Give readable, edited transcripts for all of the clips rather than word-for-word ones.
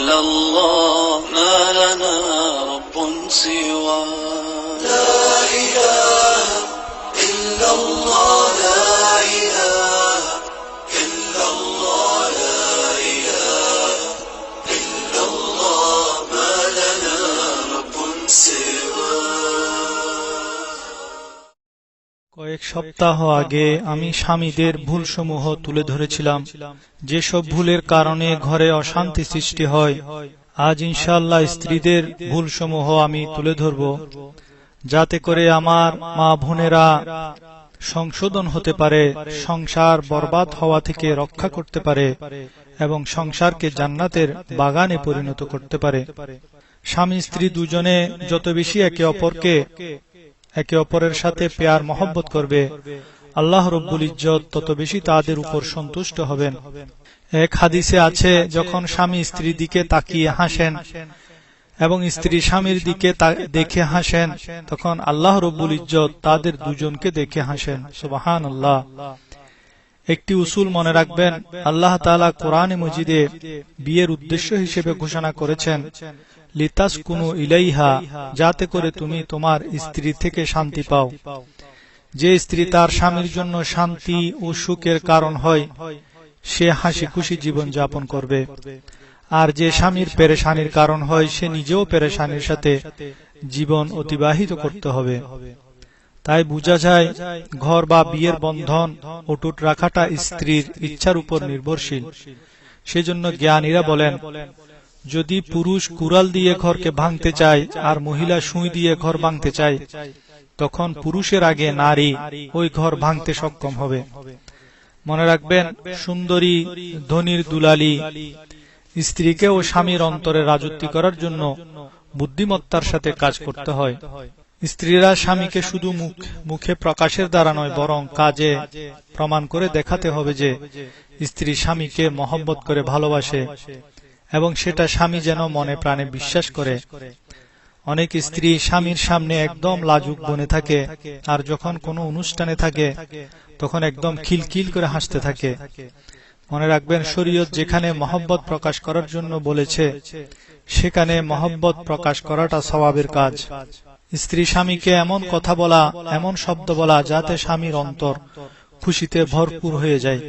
إلا الله ما لنا رب سوى لا إله إلا الله لا إله إلا الله لا إله إلا الله ما لنا رب سوى কয়েক সপ্তাহ আগে আমি স্বামীদের ভুলসমূহ তুলে ধরেছিলাম, যেসব ভুলের কারণে ঘরে অশান্তি সৃষ্টি হয়। আজ ইনশাআল্লাহ স্ত্রীদের ভুলসমূহ আমি তুলে ধরব, যাতে করে আমার মা বোনেরা সংশোধন হতে পারে, সংসার বরবাদ হওয়া থেকে রক্ষা করতে পারে এবং সংসারকে জান্নাতের বাগানে পরিণত করতে পারে। স্বামী স্ত্রী দুজনে যত বেশি একে অপরের সাথে প্যার মহব্বত করবে, আল্লাহ রব্বুল ইজ্জত তত বেশি তাদের উপর সন্তুষ্ট হবেন। এক হাদিসে আছে, যখন স্বামী স্ত্রীর দিকে তাকিয়ে হাসেন এবং স্ত্রী স্বামীর দিকে দেখে হাসেন, তখন আল্লাহ রব্বুল ইজ্জত তাদের দুজনকে দেখে হাসেন। সুবহানাল্লাহ। একটি উসুল মনে রাখবেন, আল্লাহ তাআলা কোরআনে মজিদে বিয়ের উদ্দেশ্য হিসেবে ঘোষণা করেছেন লিতাসকুনু ইলাইহা, যাতে করে তুমি তোমার স্ত্রী থেকে শান্তি পাও। যে স্ত্রী তার স্বামীর জন্য শান্তি ও সুখের কারণ হয়, সে হাসি খুশি জীবন যাপন করবে। আর যে স্বামীর পেরেশানির কারণ হয়, সে নিজেও পেরেশানির সাথে জীবন অতিবাহিত করতে হবে। তাই বোঝা যায়, ঘর বা বিয়ের বন্ধন অটুট রাখাটা স্ত্রীর ইচ্ছার উপর নির্ভরশীল। সেজন্য জ্ঞানীরা বলেন, যদি পুরুষ কুড়াল দিয়ে ঘরকে ভাঙতে চায় আর মহিলা সুই দিয়ে ঘর ভাঙতে চায়, তখন পুরুষের আগে নারী ওই ঘর ভাঙতে সক্ষম হবে। মনে রাখবেন, সুন্দরী ধনীর দুলালী স্ত্রীকে ও স্বামীর অন্তরে রাজত্ব করার জন্য বুদ্ধিমত্তার সাথে কাজ করতে হয়। স্ত্রীরা স্বামীকে শুধু মুখে প্রকাশের দ্বারা নয়, বরং কাজে প্রমাণ করে দেখাতে হবে যে স্ত্রী স্বামীকে মহব্বত করে ভালোবাসে এবং সেটা স্বামী যেন মনে প্রাণে বিশ্বাস করে। অনেক স্ত্রী স্বামীর সামনে একদম লাজুক বনে থাকে, আর যখন কোনো অনুষ্ঠানে থাকে তখন একদম খিলখিল করে হাসতে থাকে। মনে রাখবেন, শরীয়ত যেখানে মহব্বত প্রকাশ করার জন্য বলেছে, সেখানে মহব্বত প্রকাশ করাটা সওয়াবের কাজ। স্ত্রী স্বামীকে এমন কথা বলা, এমন শব্দ বলা, যাতে স্বামীর অন্তর খুশিতে ভরপুর হয়ে যায়।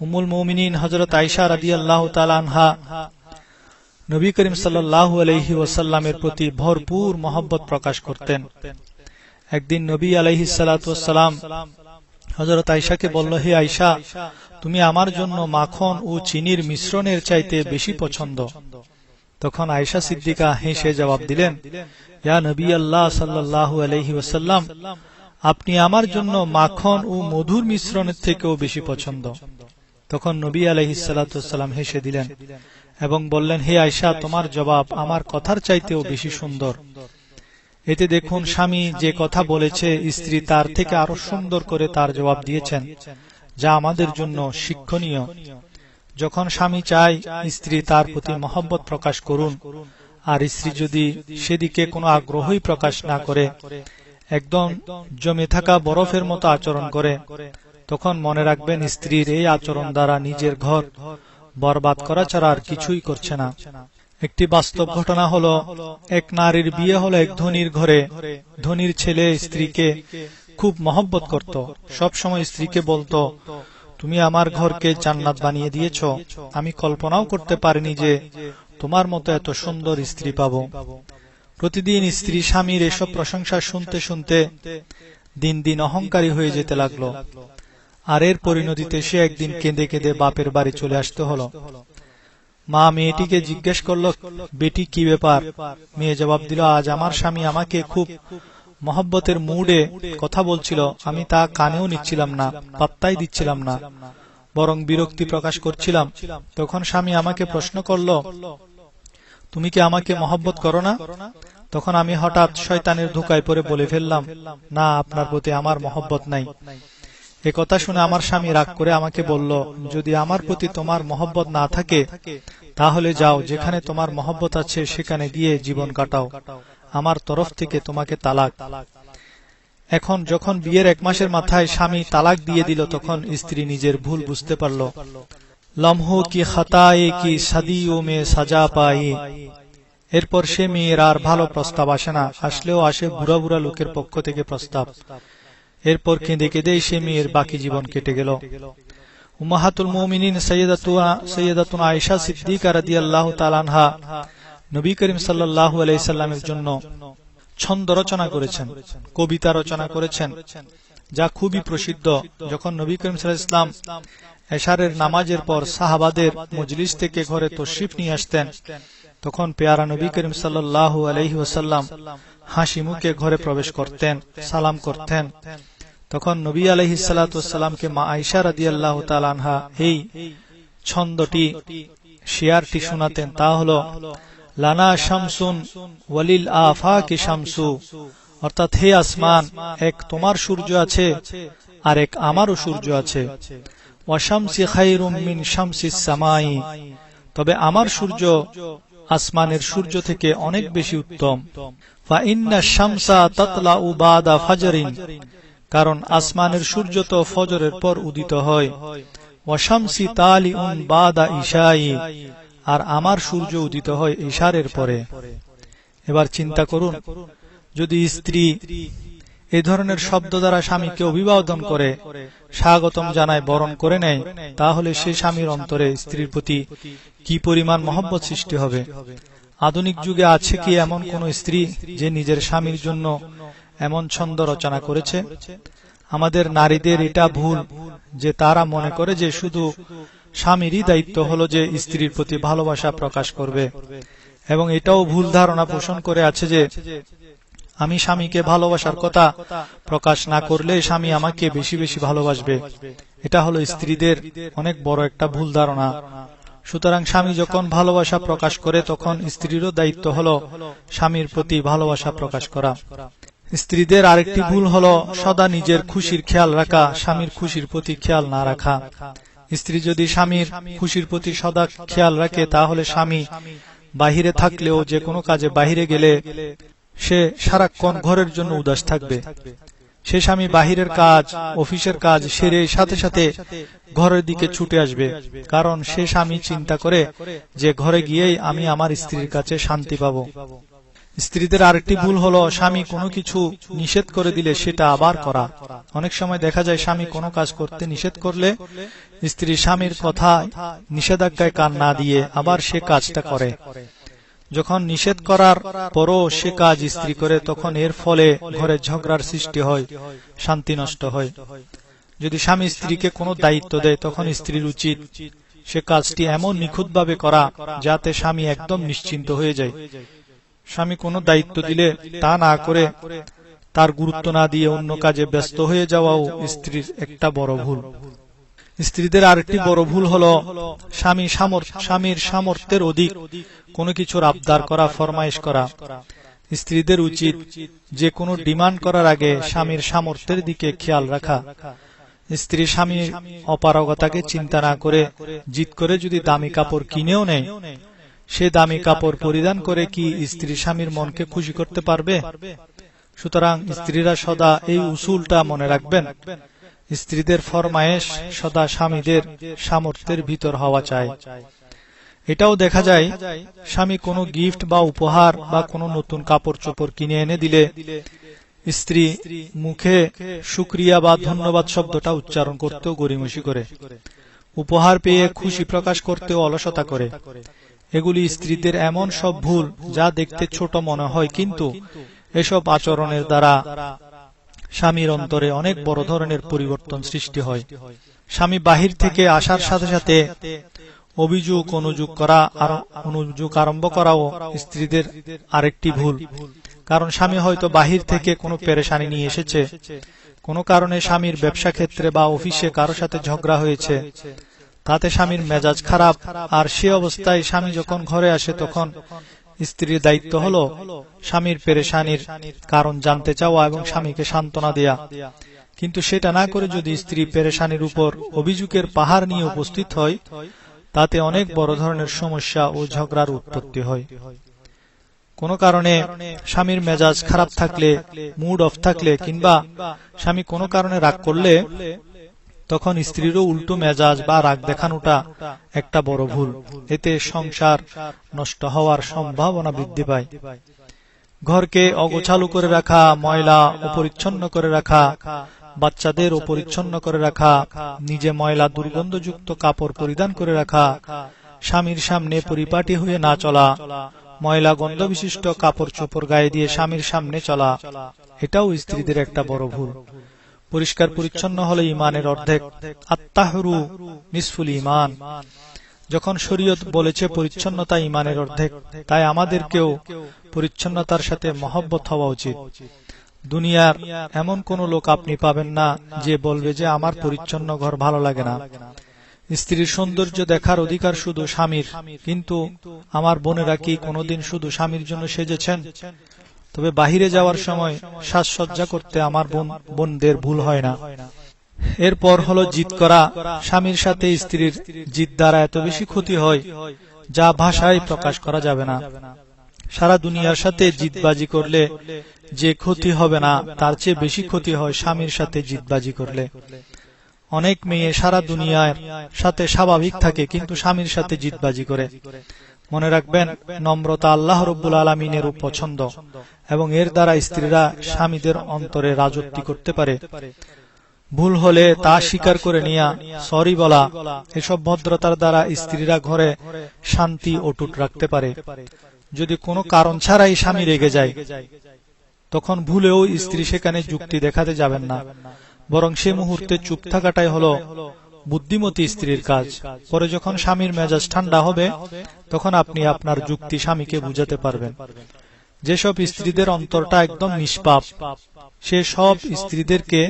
উম্মুল মুমিনিন হযরত আয়েশা রাদিয়াল্লাহু তাআলা আনহা নবী করিম সাল্লাল্লাহু আলাইহি ওয়াসাল্লামের প্রতি ভরপুর মহব্বত প্রকাশ করতেন। একদিন নবী আলাইহিস সালাতু ওয়াস সালাম হযরত আয়েশাকে বলল, হে আয়েশা, তুমি আমার জন্য মাখন ও চিনির মিশ্রণের চাইতে বেশি পছন্দ। তখন আয়েশা সিদ্দিকা হেসে জবাব দিলেন, ইয়া নবী আল্লাহ সাল্লাল্লাহু আলাইহি ওয়াসাল্লাম, আপনি আমার জন্য মাখন ও মধুর মিশ্রণের থেকেও বেশি পছন্দ। তখন নবী আলাইহিস সালাতু ওয়াস সালাম হেসে দিলেন এবং বললেন, হে আয়েশা, তোমার জবাব আমার কথার চাইতেও বেশি সুন্দর। এতে দেখুন, স্বামী যে কথা বলেছে, স্ত্রী তার থেকে আরো সুন্দর করে তার জবাব দিয়েছেন, যা আমাদের জন্য শিক্ষণীয়। যখন স্বামী চায় স্ত্রী তার প্রতি মহব্বত প্রকাশ করুন, আর স্ত্রী যদি সেদিকে কোনো আগ্রহই প্রকাশ না করে, একদম জমে থাকা বরফের মতো আচরণ করে, তখন মনে রাখবেন, স্ত্রীর এই আচরণ দ্বারা নিজের ঘর বরবাদ করা ছাড়া আর কিছুই করছে না। একটি বাস্তব ঘটনা হলো, এক নারীর বিয়ে হলো এক ধনীর ঘরে। ধনীর ছেলে স্ত্রীকে খুব মহব্বত করত। সব সময় স্ত্রীকে বলতো, তুমি আমার ঘরকে জান্নাত বানিয়ে দিয়েছ, আমি কল্পনাও করতে পারিনি যে তোমার মতো এত সুন্দর স্ত্রী পাবো। প্রতিদিন স্ত্রী স্বামীর এসব প্রশংসা শুনতে শুনতে দিন দিন অহংকারী হয়ে যেতে লাগলো, আর এর পরিণতিতে সে একদিন কেঁদে কেঁদে বাপের বাড়ি চলে আসতে হলো। মা মেয়েটিকে জিজ্ঞেস করলো, বেটি কি ব্যাপার? মেয়ে জবাব দিল, আজ আমার স্বামী আমাকে খুব মহব্বতের মুডে কথা বলছিল, আমি তা কানেও নিচ্ছিলাম না, পাত্তাই দিচ্ছিলাম না, বরং বিরক্তি প্রকাশ করছিলাম। তখন স্বামী আমাকে প্রশ্ন করলো, তুমি কি আমাকে মহব্বত করো না? তখন আমি হঠাৎ শয়তানের ধোঁকায় পড়ে বলে ফেললাম, না, আপনার প্রতি আমার মহব্বত নাই। এ কথা শুনে আমার স্বামী রাগ করে আমাকে বলল, যদি আমার প্রতি তোমার মহব্বত না থাকে, তাহলে যাও, যেখানে তোমার মহব্বত আছে সেখানে গিয়ে জীবন কাটাও, আমার তরফ থেকে তোমাকে তালাক। এখন যখন বিয়ের 1 মাসের মাথায় স্বামী তালাক দিয়ে দিল, তখন স্ত্রী নিজের ভুল বুঝতে পারল। লম্হো কি খতায়ে কি সদিও মে সাজা পায়ে। এরপর সে মেয়ের আর ভালো প্রস্তাব আসে না, আসলেও আসে বুড়া বুড়া লোকের পক্ষ থেকে প্রস্তাব। এরপর কেঁদে কেঁদে সে মেয়ের বাকি জীবন কেটে গেল। উম্মাহাতুল মুমিনিন সাইয়্যিদাতুনা আয়েশা সিদ্দিকা রাদিয়াল্লাহু তাআলা আনহা নবী করিম সাল্লাল্লাহু আলাইহি সাল্লামের জন্য ছন্দ রচনা করেছেন, কবিতা রচনা করেছেন, যা খুবই প্রসিদ্ধ। যখন নবী করিম সাল্লাল্লাহু আলাইহি সাল্লাম এশারের নামাজের পর সাহাবাদের মজলিস থেকে ঘরে তশরিফ নিয়ে আসতেন, তখন পেয়ারা নবী করিম সাল্লাল্লাহু আলাইহি ওয়াসাল্লাম হাসি মুখে ঘরে প্রবেশ করতেন, সালাম করতেন। তখন নবী আলাইহিস সালাতু ওয়াসসালামকে মা আয়েশা রাদিয়াল্লাহু তাআলা আনহা এই ছন্দটি, শিয়ারটি শোনাতেন। তা হলো লানা শামসুন ওয়ালিল আফাকি শামসু, অর্থাৎ হে আসমান, এক তোমার সূর্য আছে আর এক আমারও সূর্য আছে। ওয়া শামসি খায়রুম মিন শামসিস সামাই, তবে আমার সূর্য আসমানের সূর্য থেকে অনেক বেশি উত্তম। ফা ইন্না শামসা তাতলাউ বাদা ফাজরিন, কারণ আসমানের সূর্য তো ফজরের পর উদিত হয়। ওয়া শামসি তালিউন বাদা ইশাই, আর আমার সূর্য উদিত হয় ইশারের পরে। এবার চিন্তা করুন, যদি স্ত্রী এই ধরনের শব্দ দ্বারা স্বামীকে অভিবাদন করে, স্বাগতম জানায়, বরণ করে নেয়, তাহলে সে স্বামীর অন্তরে স্ত্রীর প্রতি কি পরিমাণ মহব্বত সৃষ্টি হবে। আধুনিক যুগে আছে কি এমন কোন স্ত্রী যে নিজের স্বামীর জন্য এমন ছন্দ রচনা করেছে? আমাদের নারীদের এটা ভুল যে তারা মনে করে যে শুধু স্বামীরই দায়িত্ব হলো যে স্ত্রীর প্রতি ভালোবাসা প্রকাশ করবে, এবং এটাও ভুল ধারণা পোষণ করে আছে যে আমি স্বামীকে ভালোবাসার কথা প্রকাশ না করলে স্বামী আমাকে বেশি বেশি ভালোবাসবে। এটা হলো স্ত্রীদের অনেক বড় একটা ভুল ধারণা। সুতরাং স্বামী যখন ভালোবাসা প্রকাশ করে, তখন স্ত্রীরও দায়িত্ব হলো স্বামীর প্রতি ভালোবাসা প্রকাশ করা। স্ত্রীদের আরেকটি ভুল হলো সদা নিজের খুশির খেয়াল রাখা, স্বামীর খুশির প্রতি খেয়াল না রাখা। স্ত্রী যদি স্বামীর খুশির প্রতি সদা খেয়াল রাখে, তাহলে স্বামী বাহিরে থাকলেও, যে কোনো কাজে বাহিরে গেলে সে সারাক্ষণ ঘরের জন্য উদাস থাকবে। সে স্বামী বাহিরের কাজ, অফিসের কাজ সেরে সাথে সাথে ঘরের দিকে ছুটে আসবে, কারণ সে স্বামী চিন্তা করে যে ঘরে গিয়েই আমি আমার স্ত্রীর কাছে শান্তি পাবো। স্ত্রীদের আরেকটি ভুল হলো স্বামী কোনো কিছু নিষেধ করে দিলে সেটা আবার করা। অনেক সময় দেখা যায় স্বামী কোনো কাজ করতে নিষেধ করলে স্ত্রী স্বামীর কথা নিষেধাজ্ঞায় কান না দিয়ে আবার সে কাজটা করে। যখন নিষেধ করার পরও সে কাজ স্ত্রী করে, তখন এর ফলে ঘরে ঝগড়ার সৃষ্টি হয়, শান্তি নষ্ট হয়। যদি স্বামী স্ত্রীকে কোনো দায়িত্ব দেয়, তখন স্ত্রীর উচিত সে কাজটি এমন নিখুঁতভাবে করা যাতে স্বামী একদম নিশ্চিন্ত হয়ে যায়। স্বামী কোনো দায়িত্ব দিলে তা না করে, তার গুরুত্ব না দিয়ে অন্য কাজে ব্যস্ত হয়ে যাওয়াও স্ত্রীর একটা বড় ভুল। স্ত্রীদের আরেকটি বড় ভুল হলো স্বামীর সামর্থ্যের অধিক কোনো কিছুর আবদার করা, ফরমাইশ করা। স্ত্রীদের উচিত যে কোনো ডিমান্ড করার আগে স্বামীর সামর্থ্যের দিকে খেয়াল রাখা। স্ত্রী স্বামীর অপারগতাকে চিন্তা না করে জিদ করে যদি দামি কাপড় কিনেও নেয়, সে দামি কাপড় পরিধান করে কি স্ত্রী স্বামীর মনকে খুশি করতে পারবে? সুতরাং স্ত্রীরা সদা এই উসুলটা মনে রাখবেন, স্ত্রীদের ফরমায়েশ সদা স্বামীদের সামর্থ্যের ভিতর হওয়া চাই। এটাও দেখা যায় স্বামী কোনো গিফট বা উপহার বা কোনো নতুন কাপড় চোপড় কিনে এনে দিলে স্ত্রী মুখে শুকরিয়া বা ধন্যবাদ শব্দটা উচ্চারণ করতেও গড়িমসি করে, উপহার পেয়ে খুশি প্রকাশ করতেও অলসতা করে। এগুলি স্ত্রীদের এমন সব ভুল যা দেখতে ছোট মনে হয়, কিন্তু এসব আচরণের দ্বারা স্বামীর অন্তরে অনেক বড় ধরনের পরিবর্তন সৃষ্টি হয়। স্বামী বাহির থেকে আসার সাথে সাথে অনুযোগ আরম্ভ করাও স্ত্রীদের আরেকটি ভুল। কারণ স্বামী হয়তো বাহির থেকে কোনো পেরেশানি নিয়ে এসেছে, কোনো কারণে স্বামীর ব্যবসা ক্ষেত্রে বা অফিসে কারো সাথে ঝগড়া হয়েছে, তাতে স্বামীর মেজাজ খারাপ। আর সে অবস্থায় স্বামী যখন ঘরে আসে, তখন স্ত্রীর দায়িত্ব হলো স্বামীর পেরেশানির কারণ জানতে চাওয়া এবং স্বামীকে সান্ত্বনা দেয়া। কিন্তু সেটা না করে যদি স্ত্রী পেরেশানির উপর অভিযোগের পাহাড় নিয়ে উপস্থিত হয়, তাতে অনেক বড় ধরনের সমস্যা ও ঝগড়ার উৎপত্তি হয়। কোনো কারণে স্বামীর মেজাজ খারাপ থাকলে, মুড অফ থাকলে, কিংবা স্বামী কোনো কারণে রাগ করলে তখন স্ত্রীরও উল্টো মেজাজ বা রাগ দেখানোটা একটা বড় ভুল। এতে সংসার নষ্ট হওয়ার সম্ভাবনা বৃদ্ধি পায়। ঘরকে অগোছালো করে রাখা, ময়লা অপরিচ্ছন্ন করে রাখা, বাচ্চাদের অপরিচ্ছন্ন করে রাখা, নিজে ময়লা দুর্গন্ধযুক্ত কাপড় পরিধান করে রাখা, স্বামীর সামনে পরিপাটি হয়ে না চলা, ময়লা গন্ধ বিশিষ্ট কাপড় চোপড় গায়ে দিয়ে স্বামীর সামনে চলা, এটাও স্ত্রীদের একটা বড় ভুল। পরিষ্কার পরিচ্ছন্ন হলে ইমানের অর্ধেক। আত্তাহরু নিসফুল ইমান। যখন শরীয়ত বলেছে পরিচ্ছন্নতা ইমানের অর্ধেক, তাই আমাদেরকেও পরিচ্ছন্নতার সাথে মহব্বত হওয়া উচিত। দুনিয়ার এমন কোন লোক আপনি পাবেন না যে বলবে যে আমার পরিচ্ছন্ন ঘর ভালো লাগে না। স্ত্রীর সৌন্দর্য দেখার অধিকার শুধু স্বামীর, কিন্তু আমার বোনেরা কি কোনোদিন শুধু স্বামীর জন্য সেজেছেন? তবে বাহিরে যাওয়ার সময় সাজসজ্জা করতে আমার বোনদের ভুল হয় না। এরপর হলো জিদ করা। স্বামীর সাথে স্ত্রীর জিদ দ্বারা এত বেশি ক্ষতি হয় যা ভাষায় প্রকাশ করা যাবে না। সারা দুনিয়ার সাথে জিদবাজি করলে যে ক্ষতি হবে না, তার চেয়ে বেশি ক্ষতি হয় স্বামীর সাথে জিদবাজি করলে। অনেক মেয়ে সারা দুনিয়ার সাথে স্বাভাবিক থাকে, কিন্তু স্বামীর সাথে জিদবাজি করে। মনে রাখবেন, নম্রতা আল্লাহ রাব্বুল আলামিনের পছন্দ, এবং এর দ্বারা স্ত্রীরা স্বামীদের অন্তরে রাজত্ব করতে পারে। ভুল হলে তা স্বীকার করে নেয়া, সরি বলা, এসব ভদ্রতার দ্বারা স্ত্রীরা ঘরে শান্তি অটুট রাখতে পারে। যদি কোনো কারণ ছাড়াই স্বামী রেগে যায়, তখন ভুলেও স্ত্রী সেখানে যুক্তি দেখাতে যাবেন না, বরং সে মুহূর্তে চুপ থাকাটাই হলো বুদ্ধিমতী স্ত্রীর কাজ। পরে যখন স্বামীর মেজাজ ঠান্ডা হবে, তখন আপনি আপনার যুক্তি স্বামীকে বুঝাতে পারবেন। যেসব স্ত্রীদের অন্তরটা একদম নিষ্পাপ, সে সব স্ত্রীদেরকে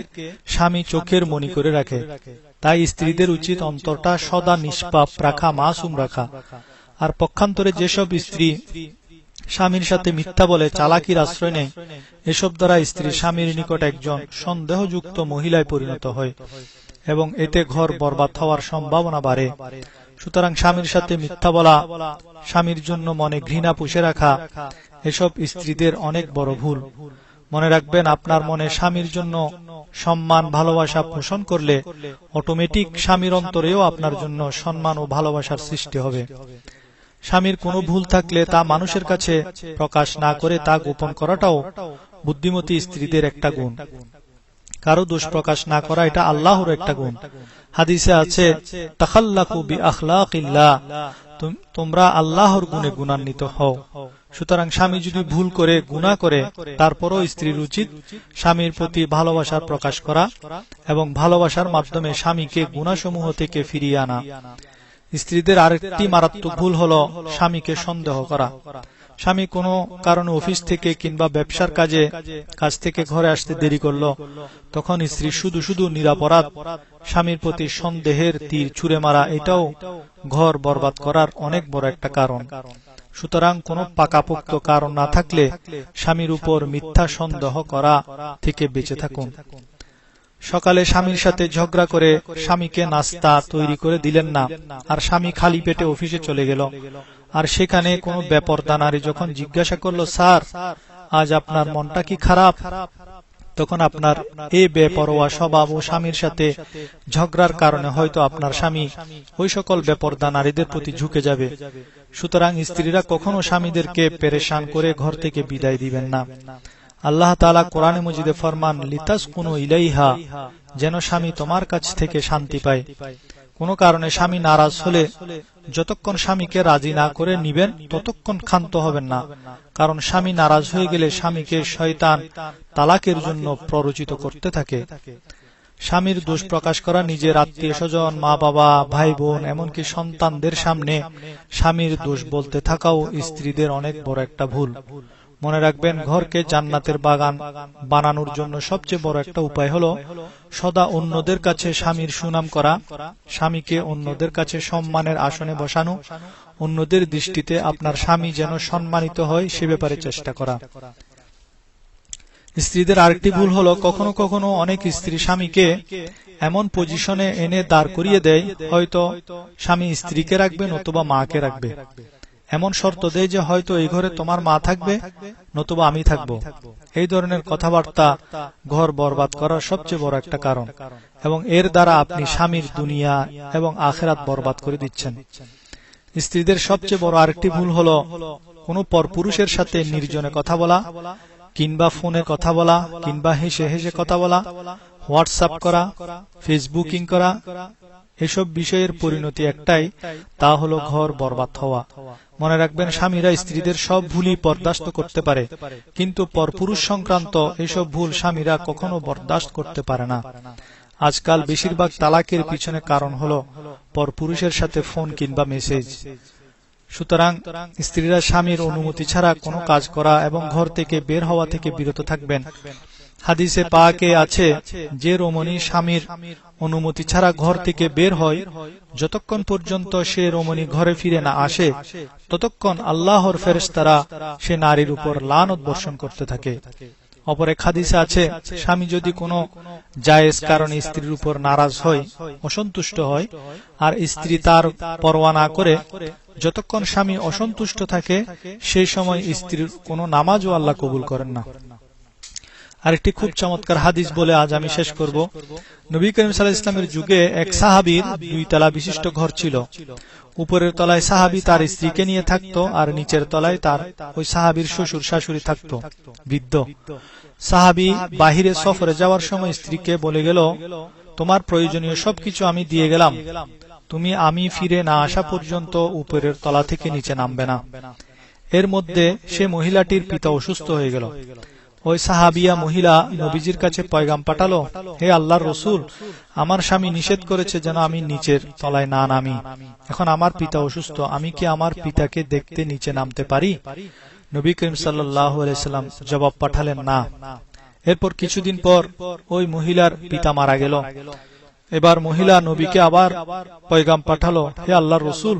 স্বামী চোখের মণি করে রাখে। তাই স্ত্রীদের উচিত অন্তরটা সদা নিষ্পাপ রাখা, মাসুম রাখা। আর পক্ষান্তরে যেসব স্ত্রী স্বামীর সাথে মিথ্যা বলে, চালাকির আশ্রয় নেয়, এসব দ্বারা স্ত্রী স্বামীর নিকট একজন সন্দেহযুক্ত মহিলায় পরিণত হয়, এবং এতে ঘর বরবাদ হওয়ার সম্ভাবনা বাড়ে। সুতরাং স্বামীর সাথে মিথ্যা বলা, স্বামীর জন্য মনে ঘৃণা পুষে রাখা, এসব স্ত্রীদের অনেক বড় ভুল। মনে রাখবেন, আপনার মনে স্বামীর জন্য সম্মান ভালোবাসা পোষণ করলে অটোমেটিক স্বামীর অন্তরেও আপনার জন্য সম্মান ও ভালোবাসার সৃষ্টি হবে। স্বামীর কোনো ভুল থাকলে তা মানুষের কাছে প্রকাশ না করে তা গোপন করাটাও বুদ্ধিমতী স্ত্রীদের একটা গুণ। কারো দোষ প্রকাশ না করা, এটা আল্লাহর একটা গুণ। হাদিসে আছে, তাখাল্লাকু বিআখলাকিল্লাহ, তোমরা আল্লাহর গুণে গুণান্বিত হও। সুতরাং স্বামী যদি ভুল করে, গুনাহ করে, তারপরও স্ত্রীর উচিত স্বামীর প্রতি ভালোবাসার প্রকাশ করা এবং ভালোবাসার মাধ্যমে স্বামীকে গুনাহসমূহ থেকে ফিরিয়ে আনা। স্ত্রীদের আরেকটি মারাত্মক ভুল হলো স্বামীকে সন্দেহ করা। স্বামী কোনো কারণে অফিস থেকে কিংবা ব্যবসার কাজ থেকে ঘরে আসতে দেরি করলো, তখন স্ত্রী শুধু শুধু নিরাপরাধ স্বামীর প্রতি সন্দেহের তীর ছুঁড়ে মারা, এটাও ঘর বরবাদ করার অনেক বড় একটা কারণ। সুতরাং কোনো পাকাপোক্ত কারণ না থাকলে স্বামীর উপর মিথ্যা সন্দেহ করা থেকে বেঁচে থাকুন। সকালে স্বামীর সাথে ঝগড়া করে স্বামীকে নাস্তা তৈরি করে দিলেন না, আর স্বামী খালি পেটে অফিসে চলে গেল। আর সেখানে কোনো বেপরদা নারী যখন জিজ্ঞাসা করলো, স্যার, আজ আপনার মনটা কি খারাপ? তখন আপনার এই বেপরোয়া স্বভাব ও স্বামীর সাথে ঝগড়ার কারণে হয়তো আপনার স্বামী ওই সকল বেপরদা নারীদের প্রতি ঝুঁকে যাবে। সুতরাং স্ত্রীরা কখনো স্বামীদেরকে পেরেশান করে ঘর থেকে বিদায় দিবেন না। আল্লাহ তাআলা কোরআনে মজিদে ফরমান, লিতাসকুনু ইলাইহা, যেন স্বামী তোমার কাছ থেকে শান্তি পায়। কোনো কারণে স্বামী নারাজ হলে যতক্ষণ স্বামীকে রাজি না করে নিবেন, ততক্ষণ ক্ষান্ত হবেন না। কারণ স্বামী নারাজ হয়ে গেলে স্বামীকে শয়তান তালাকের জন্য প্ররোচিত করতে থাকে। স্বামীর দোষ প্রকাশ করা, নিজের আত্মীয় স্বজন, মা বাবা, ভাই বোন, এমনকি সন্তানদের সামনে স্বামীর দোষ বলতে থাকাও স্ত্রীদের অনেক বড় একটা ভুল। মনে রাখবেন, ঘরকে জান্নাতের বাগান বানানোর জন্য সবচেয়ে বড় একটা উপায় হলো সদা অন্যদের কাছে স্বামীর সুনাম করা, স্বামীকে অন্যদের কাছে সম্মানের আসনে বসানো, অন্যদের দৃষ্টিতে আপনার স্বামী যেন সম্মানিত হয় সে ব্যাপারে চেষ্টা করা। স্ত্রীদের আরেকটি ভুল হলো, কখনো কখনো অনেক স্ত্রী স্বামীকে এমন পজিশনে এনে দাঁড় করিয়ে দেয়, হয়তো স্বামী স্ত্রীকে রাখবেন অথবা মাকে রাখবে। এমন শর্ত দেয় যে হয়তো এই ঘরে তোমার মা থাকবে, নতুবা আমি থাকব। এই ধরনের কথাবার্তা ঘর বরবাদ করার সবচেয়ে বড় একটা কারণ, এবং এর দ্বারা আপনি স্বামীর দুনিয়া এবং আখিরাত বরবাদ করে দিচ্ছেন। স্ত্রীদের সবচেয়ে বড় আরেকটি ভুল হলো কোনো পরপুরুষের সাথে নির্জনে কথা বলা, কিংবা ফোনে কথা বলা, কিংবা হেসে হেসে কথা বলা, হোয়াটসঅ্যাপ করা, ফেসবুকিং করা। এসব বিষয়ের পরিণতি একটাই, তা হলো ঘর বরবাদ হওয়া। মনে রাখবেন, স্বামীরা স্ত্রীদের সব ভুলই বরদাস্ত করতে পারে, কিন্তু পরপুরুষ সংক্রান্ত এসব ভুল স্বামীরা কখনো বরদাস্ত করতে পারে না। আজকাল বেশিরভাগ তালাকের পিছনে কারণ হলো পরপুরুষের সাথে ফোন কিংবা মেসেজ। সুতরাং স্ত্রীরা স্বামীর অনুমতি ছাড়া কোনো কাজ করা এবং ঘর থেকে বের হওয়া থেকে বিরত থাকবেন। হাদিসে পাকে আছে, যে রমণী স্বামীর অনুমতি ছাড়া ঘর থেকে বের হয়, যতক্ষণ পর্যন্ত সে রমণী ঘরে ফিরে না আসে, ততক্ষণ আল্লাহর ফেরেশতারা সে নারীর উপর লানত বর্ষণ করতে থাকে। অপর এক হাদিসে আছে, স্বামী যদি কোনো জায়েজ কারণে স্ত্রীর উপর নারাজ হয়, অসন্তুষ্ট হয়, আর স্ত্রী তার পরোয়া না করে, যতক্ষণ স্বামী অসন্তুষ্ট থাকে, সেই সময় স্ত্রীর কোনো নামাজও আল্লাহ কবুল করেন না। আরেকটি খুব চমৎকার হাদিস বলে আজ আমি শেষ করব। নবী করিম সাল্লাল্লাহু আলাইহি ওয়াসাল্লামের যুগে এক সাহাবীর 2 তলা বিশিষ্ট ঘর ছিল। উপরের তলায় সাহাবী তার স্ত্রীকে নিয়ে থাকতো, আর নিচের তলায় তার ওই সাহাবীর শ্বশুর শাশুড়ি থাকতো, বৃদ্ধ। সাহাবী বাহিরে সফরে যাওয়ার সময় স্ত্রীকে বলে গেল, তোমার প্রয়োজনীয় সবকিছু আমি দিয়ে গেলাম, তুমি আমি ফিরে না আসা পর্যন্ত উপরের তলা থেকে নিচে নামবে না। এর মধ্যে সে মহিলাটির পিতা অসুস্থ হয়ে গেল। ওই সাহাবিয়া মহিলা নবীজির কাছে পয়গাম পাঠালো, হে আল্লাহর রাসূল, আমার স্বামী নিষেধ করেছে যেন আমি নিচের তলায় না নামি। এখন আমার পিতা অসুস্থ, আমি কি আমার পিতাকে দেখতে নিচে নামতে পারি? নবী করিম সাল্লাল্লাহু আলাইহি সাল্লাম জবাব পাঠালেন, না। এরপর কিছুদিন পর ওই মহিলার পিতা মারা গেল। এবার মহিলা নবীকে আবার পয়গাম পাঠালো, হে আল্লাহর রাসূল,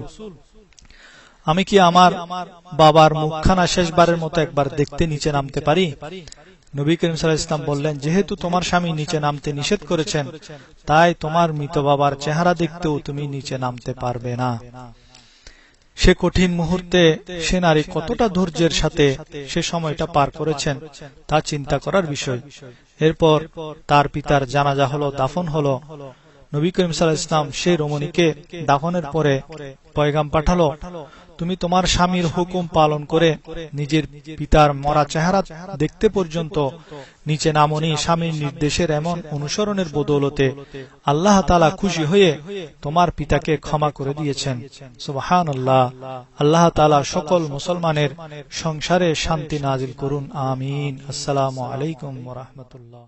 আমি কি আমার বাবার মুখখানা শেষবারের মতো একবার দেখতে নিচে নামতে পারি? নবী করিম সাল্লাল্লাহু আলাইহি ওয়াসাল্লাম বললেন, যেহেতু তোমার স্বামী নিচে নামতে নিষেধ করেছেন, তাই তোমার মৃত বাবার চেহারা দেখতেও তুমি নিচে নামতে পারবে না। সে কঠিন মুহূর্তে সে নারী কতটা ধৈর্যের সাথে সে সময়টা পার করেছেন তা চিন্তা করার বিষয়। এরপর তার পিতার জানাজা হলো, দাফন হলো। নবী করিম সাল্লাল্লাহু আলাইহি ওয়াসাল্লাম সেই রমণীকে দাফনের পরে পয়গাম পাঠালো, তুমি তোমার স্বামীর হুকুম পালন করে নিজের পিতার মরা চেহারা দেখতে পর্যন্ত নিচে নামনি। স্বামীর নির্দেশের এমন অনুসরণের বদৌলতে আল্লাহ তাআলা খুশি হয়ে তোমার পিতাকে ক্ষমা করে দিয়েছেন। সুবহানাল্লাহ। আল্লাহ তাআলা সকল মুসলমানের সংসারে শান্তি নাজিল করুন, আমিন। আসসালামু আলাইকুম ওয়া রাহমাতুল্লাহ।